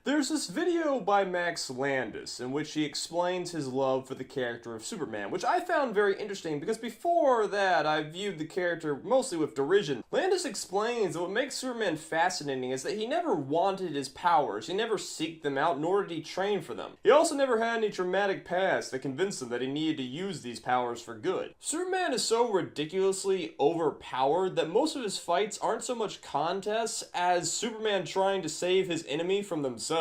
There's this video by Max Landis in which he explains his love for the character of Superman, which I found very interesting because before that I viewed the character mostly with derision. Landis explains that what makes Superman fascinating is that he never wanted his powers, he never seeked them out, nor did he train for them. He also never had any traumatic past that convinced him that he needed to use these powers for good. Superman is so ridiculously overpowered that most of his fights aren't so much contests as Superman trying to save his enemy from themselves.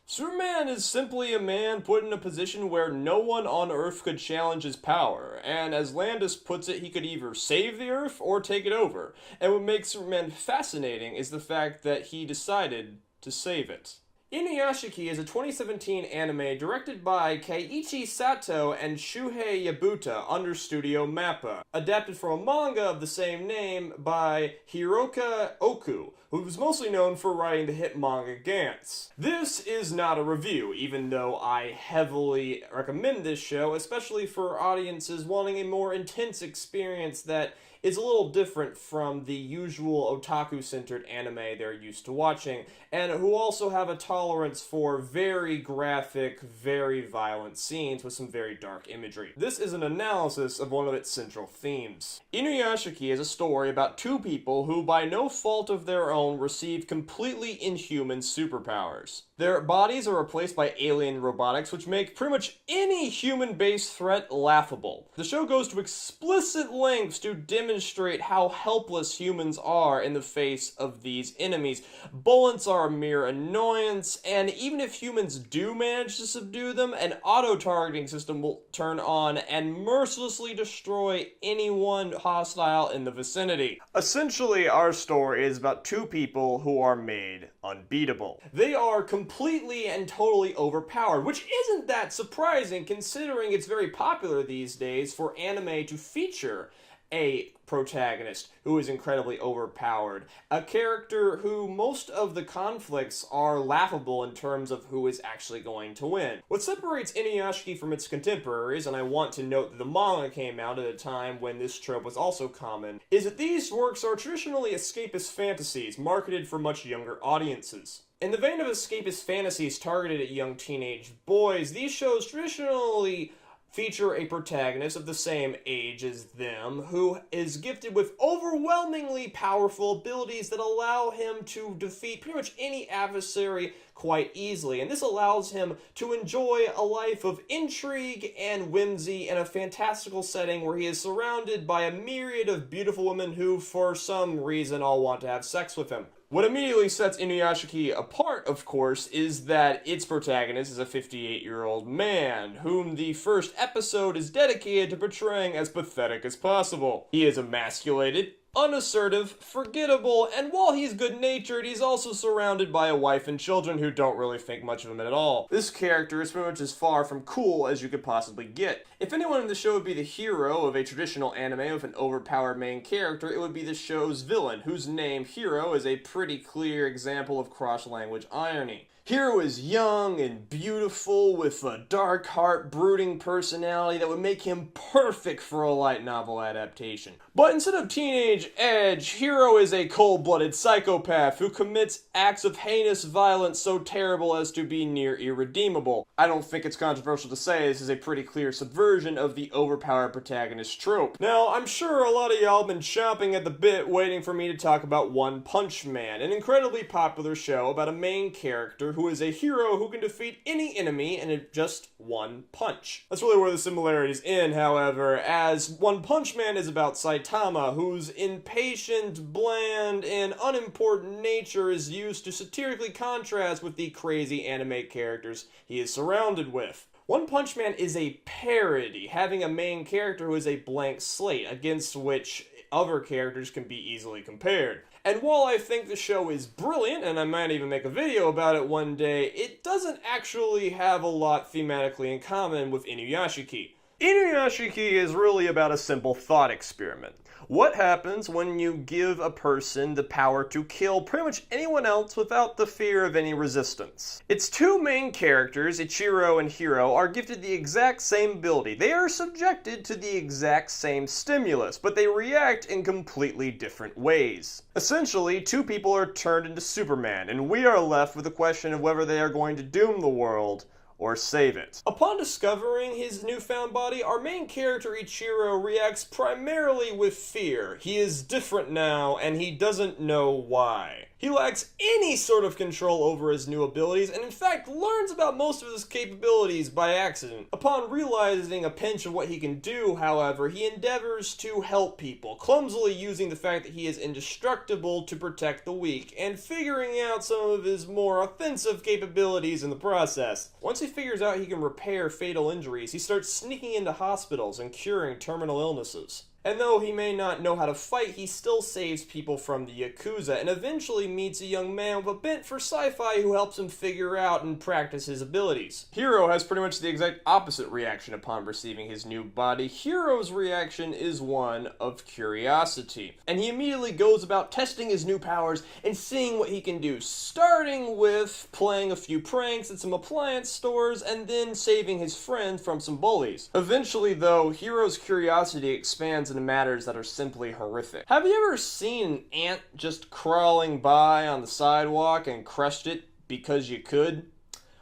Superman is simply a man put in a position where no one on Earth could challenge his power, and as Landis puts it, he could either save the Earth or take it over. And what makes Superman fascinating is the fact that he decided to save it. Inuyashiki is a 2017 anime directed by Keiichi Sato and Shuhei Yabuta under Studio Mappa, adapted from a manga of the same name by Hiroka Oku, who was mostly known for writing the hit manga Gantz. This is not a review, even though I heavily recommend this show, especially for audiences wanting a more intense experience that is a little different from the usual otaku-centered anime they're used to watching, and who also have a tolerance for very graphic, very violent scenes with some very dark imagery. This is an analysis of one of its central themes. Inuyashiki is a story about two people who, by no fault of their own, receive completely inhuman superpowers. Their bodies are replaced by alien robotics, which make pretty much any human-based threat laughable. The show goes to explicit lengths to demonstrate how helpless humans are in the face of these enemies. Bullets are a mere annoyance, and even if humans do manage to subdue them, an auto-targeting system will turn on and mercilessly destroy anyone hostile in the vicinity. Essentially, our story is about two people who are made unbeatable. They are completely and totally overpowered, which isn't that surprising considering it's very popular these days for anime to feature a protagonist who is incredibly overpowered, a character who most of the conflicts are laughable in terms of who is actually going to win. What separates Inuyashiki from its contemporaries, and I want to note that the manga came out at a time when this trope was also common, is that these works are traditionally escapist fantasies marketed for much younger audiences. In the vein of escapist fantasies targeted at young teenage boys, these shows traditionally feature a protagonist of the same age as them who is gifted with overwhelmingly powerful abilities that allow him to defeat pretty much any adversary quite easily, and this allows him to enjoy a life of intrigue and whimsy in a fantastical setting where he is surrounded by a myriad of beautiful women who, for some reason, all want to have sex with him. What immediately sets Inuyashiki apart, of course, is that its protagonist is a 58-year-old man, whom the first episode is dedicated to portraying as pathetic as possible. He is emasculated, unassertive, forgettable, and while he's good-natured, he's also surrounded by a wife and children who don't really think much of him at all. This character is pretty much as far from cool as you could possibly get. If anyone in the show would be the hero of a traditional anime with an overpowered main character, it would be the show's villain, whose name, Hiro, is a pretty clear example of cross-language irony. Hiro is young and beautiful with a dark heart, brooding personality that would make him perfect for a light novel adaptation. But instead of teenage edge, Hiro is a cold-blooded psychopath who commits acts of heinous violence so terrible as to be near irredeemable. I don't think it's controversial to say this is a pretty clear subversion of the overpowered protagonist trope. Now, I'm sure a lot of y'all have been chomping at the bit waiting for me to talk about One Punch Man, an incredibly popular show about a main character who is a hero who can defeat any enemy in just one punch. That's really where the similarities end, however, as One Punch Man is about Saitama, whose impatient, bland, and unimportant nature is used to satirically contrast with the crazy anime characters he is surrounded with. One Punch Man is a parody, having a main character who is a blank slate, against which other characters can be easily compared. And while I think the show is brilliant, and I might even make a video about it one day, it doesn't actually have a lot thematically in common with Inuyashiki. Inuyashiki is really about a simple thought experiment. What happens when you give a person the power to kill pretty much anyone else without the fear of any resistance? Its two main characters, Ichiro and Hiro, are gifted the exact same ability. They are subjected to the exact same stimulus, but they react in completely different ways. Essentially, two people are turned into Superman, and we are left with the question of whether they are going to doom the world or save it. Upon discovering his newfound body, our main character Ichiro reacts primarily with fear. He is different now, and he doesn't know why. He lacks any sort of control over his new abilities, and in fact learns about most of his capabilities by accident. Upon realizing a pinch of what he can do, however, he endeavors to help people, clumsily using the fact that he is indestructible to protect the weak, and figuring out some of his more offensive capabilities in the process. Once he figures out he can repair fatal injuries, he starts sneaking into hospitals and curing terminal illnesses. And though he may not know how to fight, he still saves people from the Yakuza, and eventually meets a young man with a bent for sci-fi who helps him figure out and practice his abilities. Hiro has pretty much the exact opposite reaction upon receiving his new body. Hiro's reaction is one of curiosity, and he immediately goes about testing his new powers and seeing what he can do, starting with playing a few pranks at some appliance stores, and then saving his friend from some bullies. Eventually, though, Hiro's curiosity expands into matters that are simply horrific. Have you ever seen an ant just crawling by on the sidewalk and crushed it because you could?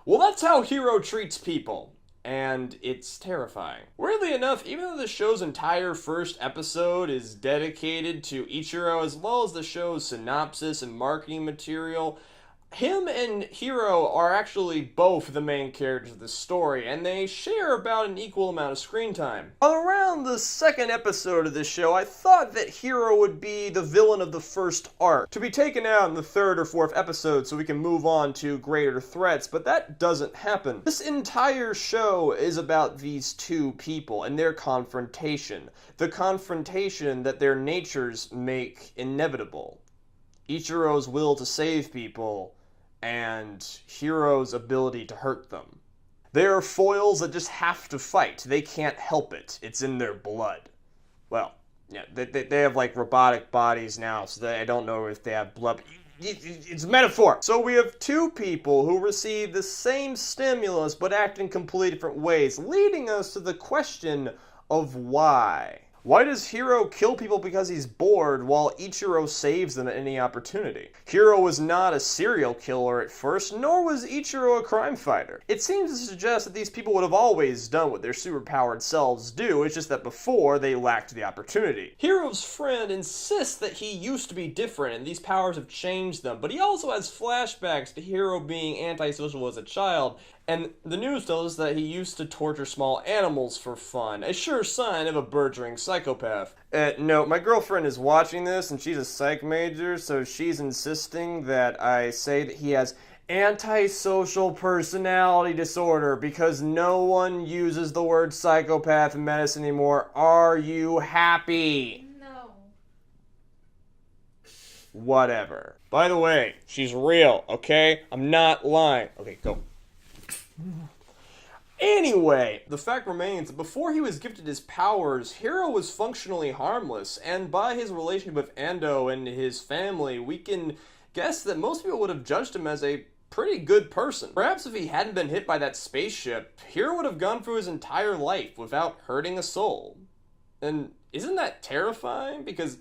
Well, that's how Hiro treats people, and it's terrifying. Weirdly enough, even though the show's entire first episode is dedicated to Ichiro, as well as the show's synopsis and marketing material, him and Hiro are actually both the main characters of the story, and they share about an equal amount of screen time. Around the second episode of this show, I thought that Hiro would be the villain of the first arc, to be taken out in the third or fourth episode so we can move on to greater threats, but that doesn't happen. This entire show is about these two people and their confrontation. The confrontation that their natures make inevitable. Ichiro's will to save people, and Hiro's ability to hurt them. They are foils that just have to fight. They can't help it. It's in their blood. Well, yeah, they have like robotic bodies now, so I don't know if they have blood. It's a metaphor. So we have two people who receive the same stimulus but act in completely different ways, leading us to the question of why. Why does Hiro kill people because he's bored while Ichiro saves them at any opportunity? Hiro was not a serial killer at first, nor was Ichiro a crime fighter. It seems to suggest that these people would have always done what their superpowered selves do, it's just that before they lacked the opportunity. Hiro's friend insists that he used to be different and these powers have changed them, but he also has flashbacks to Hiro being antisocial as a child, and the news tells us that he used to torture small animals for fun, a sure sign of a burgeoning psychopath. No, my girlfriend is watching this, and she's a psych major, so she's insisting that I say that he has antisocial personality disorder because no one uses the word psychopath in medicine anymore. Are you happy? No. Whatever. By the way, she's real, okay? I'm not lying. Okay, go. Anyway, the fact remains that before he was gifted his powers, Hiro was functionally harmless, and by his relationship with Ando and his family, we can guess that most people would have judged him as a pretty good person. Perhaps if he hadn't been hit by that spaceship, Hiro would have gone through his entire life without hurting a soul. And isn't that terrifying? Because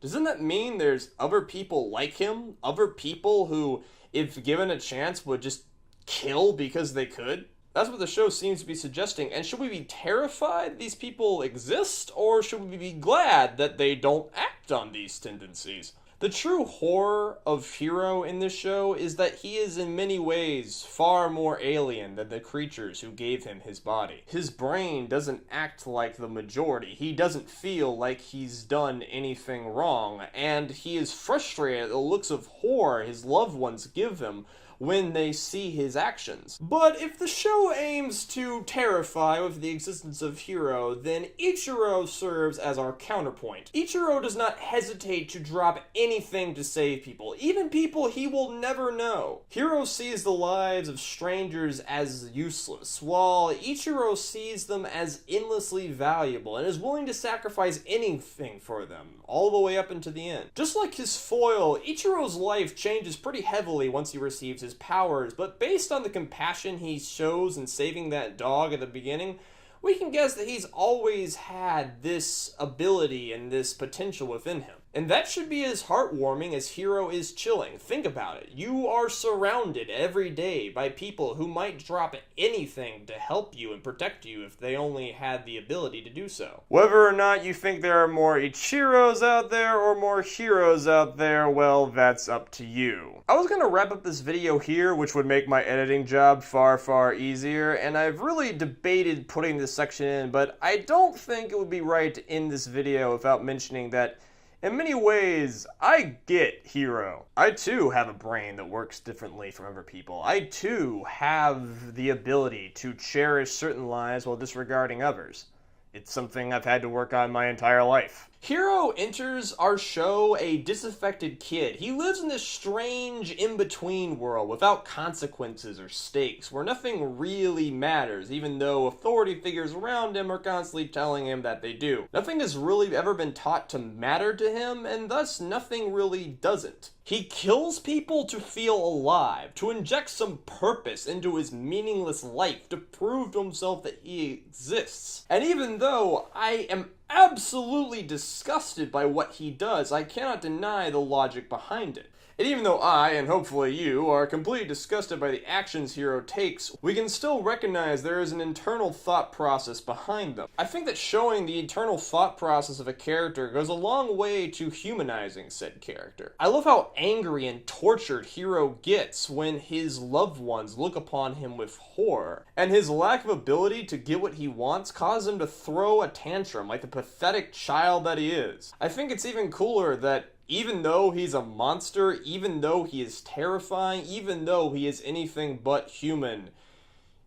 doesn't that mean there's other people like him? Other people who, if given a chance, would just kill because they could? That's what the show seems to be suggesting. And should we be terrified these people exist, or should we be glad that they don't act on these tendencies? The true horror of Hiro in this show is that he is in many ways far more alien than the creatures who gave him his body. His brain doesn't act like the majority. He doesn't feel like he's done anything wrong, and he is frustrated at the looks of horror his loved ones give him when they see his actions. But if the show aims to terrify with the existence of Hiro, then Ichiro serves as our counterpoint. Ichiro does not hesitate to drop anything to save people, even people he will never know. Hiro sees the lives of strangers as useless, while Ichiro sees them as endlessly valuable and is willing to sacrifice anything for them, all the way up into the end. Just like his foil, Ichiro's life changes pretty heavily once he receives his powers, but based on the compassion he shows in saving that dog at the beginning, we can guess that he's always had this ability and this potential within him. And that should be as heartwarming as Hiro is chilling. Think about it. You are surrounded every day by people who might drop anything to help you and protect you if they only had the ability to do so. Whether or not you think there are more Ichiros out there or more Hiros out there, well, that's up to you. I was gonna wrap up this video here, which would make my editing job far, far easier, and I've really debated putting this section in, but I don't think it would be right to end this video without mentioning that in many ways, I get Hiro. I too have a brain that works differently from other people. I too have the ability to cherish certain lives while disregarding others. It's something I've had to work on my entire life. Hiro enters our show a disaffected kid. He lives in this strange in-between world without consequences or stakes, where nothing really matters, even though authority figures around him are constantly telling him that they do. Nothing has really ever been taught to matter to him, and thus nothing really doesn't. He kills people to feel alive, to inject some purpose into his meaningless life, to prove to himself that he exists. And even though I am absolutely disgusted by what he does, I cannot deny the logic behind it. And even though I, and hopefully you, are completely disgusted by the actions Hiro takes, we can still recognize there is an internal thought process behind them. I think that showing the internal thought process of a character goes a long way to humanizing said character. I love how angry and tortured Hiro gets when his loved ones look upon him with horror, and his lack of ability to get what he wants causes him to throw a tantrum like the pathetic child that he is. I think it's even cooler that even though he's a monster, even though he is terrifying, even though he is anything but human,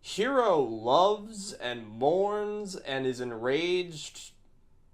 Hiro loves and mourns and is enraged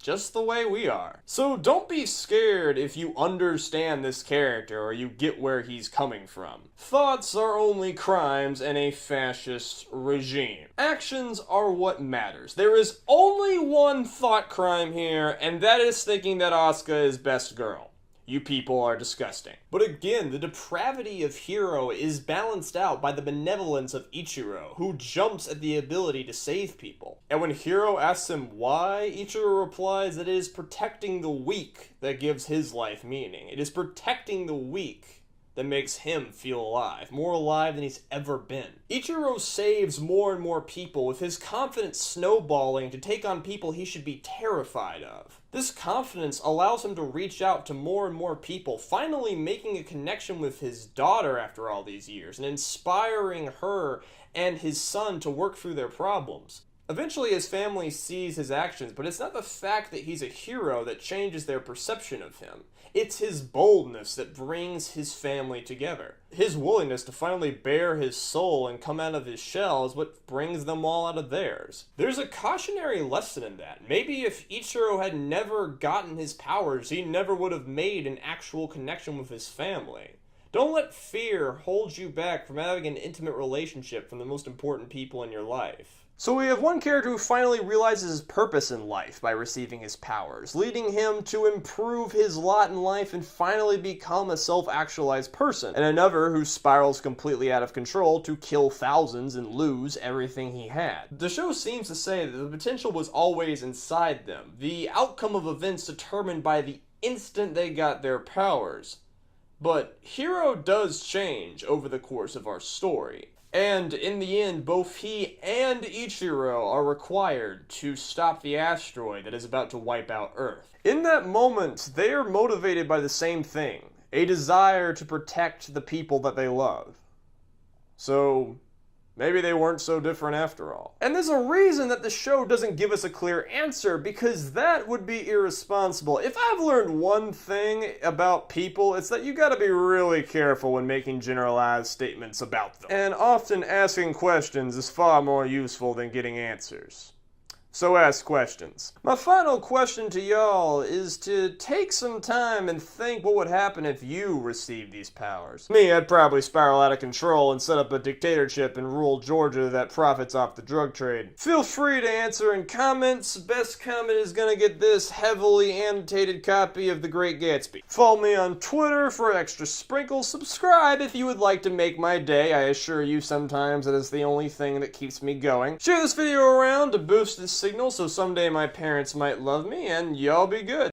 just the way we are. So don't be scared if you understand this character or you get where he's coming from. Thoughts are only crimes in a fascist regime. Actions are what matters. There is only one thought crime here, and that is thinking that Asuka is best girl. You people are disgusting. But again, the depravity of Hiro is balanced out by the benevolence of Ichiro, who jumps at the ability to save people. And when Hiro asks him why, Ichiro replies that it is protecting the weak that gives his life meaning. It is protecting the weak that makes him feel alive, more alive than he's ever been. Ichiro saves more and more people, with his confidence snowballing to take on people he should be terrified of. This confidence allows him to reach out to more and more people, finally making a connection with his daughter after all these years, and inspiring her and his son to work through their problems. Eventually his family sees his actions, but it's not the fact that he's a hero that changes their perception of him. It's his boldness that brings his family together. His willingness to finally bare his soul and come out of his shell is what brings them all out of theirs. There's a cautionary lesson in that. Maybe if Ichiro had never gotten his powers, he never would have made an actual connection with his family. Don't let fear hold you back from having an intimate relationship from the most important people in your life. So we have one character who finally realizes his purpose in life by receiving his powers, leading him to improve his lot in life and finally become a self-actualized person, and another who spirals completely out of control to kill thousands and lose everything he had. The show seems to say that the potential was always inside them, the outcome of events determined by the instant they got their powers. But Hiro does change over the course of our story. And in the end, both he and Ichiro are required to stop the asteroid that is about to wipe out Earth. In that moment, they are motivated by the same thing, a desire to protect the people that they love. So, Maybe they weren't so different after all. And there's a reason that the show doesn't give us a clear answer, because that would be irresponsible. If I've learned one thing about people, it's that you gotta be really careful when making generalized statements about them. And often asking questions is far more useful than getting answers. So ask questions. My final question to y'all is to take some time and think what would happen if you received these powers. Me, I'd probably spiral out of control and set up a dictatorship and rule Georgia that profits off the drug trade. Feel free to answer in comments. Best comment is gonna get this heavily annotated copy of The Great Gatsby. Follow me on Twitter for extra sprinkles. Subscribe if you would like to make my day. I assure you sometimes it is the only thing that keeps me going. Share this video around to boost this signal so someday my parents might love me, and y'all be good.